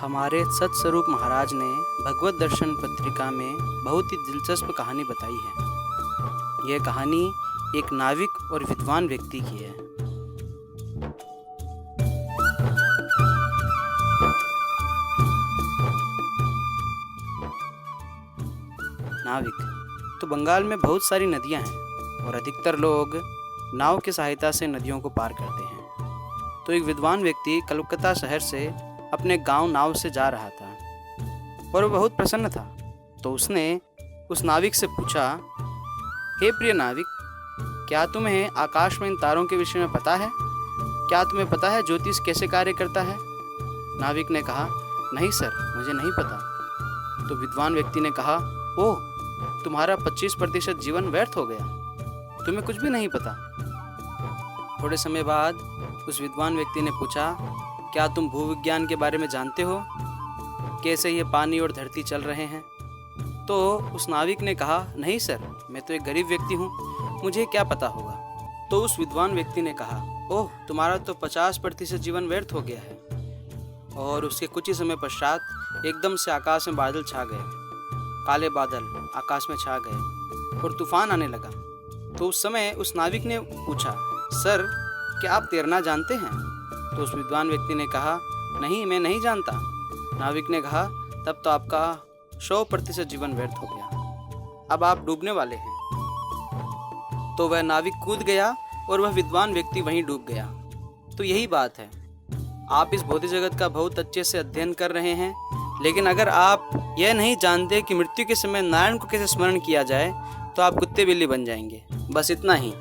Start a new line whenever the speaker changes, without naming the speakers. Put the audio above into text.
हमारे सतस्वरूप महाराज ने भगवत दर्शन पत्रिका में बहुत ही दिलचस्प कहानी बताई है। यह कहानी एक नाविक और विद्वान व्यक्ति की है। नाविक तो बंगाल में बहुत सारी नदियां हैं और अधिकतर लोग नाव की सहायता से नदियों को पार करते हैं। तो एक विद्वान व्यक्ति कलकत्ता शहर से अपने गांव नाव से जा रहा था और वह बहुत प्रसन्न था। तो उसने उस नाविक से पूछा, हे प्रिय नाविक, क्या तुम्हें आकाश में इन तारों के विषय में पता है? क्या तुम्हें पता है ज्योतिष कैसे कार्य करता है? नाविक ने कहा, नहीं सर, मुझे नहीं पता। तो विद्वान व्यक्ति ने कहा, ओह, तुम्हारा 25% जीवन व्यर्थ हो गया, तुम्हें कुछ भी नहीं पता। थोड़े समय बाद उस विद्वान व्यक्ति ने पूछा, क्या तुम भूविज्ञान के बारे में जानते हो? कैसे ये पानी और धरती चल रहे हैं? तो उस नाविक ने कहा, नहीं सर, मैं तो एक गरीब व्यक्ति हूँ, मुझे क्या पता होगा। तो उस विद्वान व्यक्ति ने कहा, ओह, तुम्हारा तो 50% जीवन व्यर्थ हो गया है। और उसके कुछ ही समय पश्चात एकदम से आकाश में बादल छा गए। काले बादल आकाश में छा गए और तूफान आने लगा। तो उस समय उस नाविक ने पूछा, सर, क्या आप तैरना जानते हैं? तो उस विद्वान व्यक्ति ने कहा, नहीं, मैं नहीं जानता। नाविक ने कहा, तब तो आपका 100% जीवन व्यर्थ हो गया, अब आप डूबने वाले हैं। तो वह नाविक कूद गया और वह विद्वान व्यक्ति वहीं डूब गया। तो यही बात है, आप इस भौतिक जगत का बहुत अच्छे से अध्ययन कर रहे हैं, लेकिन अगर आप यह नहीं जानते कि मृत्यु के समय नारायण को कैसे स्मरण किया जाए तो आप कुत्ते बिल्ली बन जाएंगे। बस इतना ही।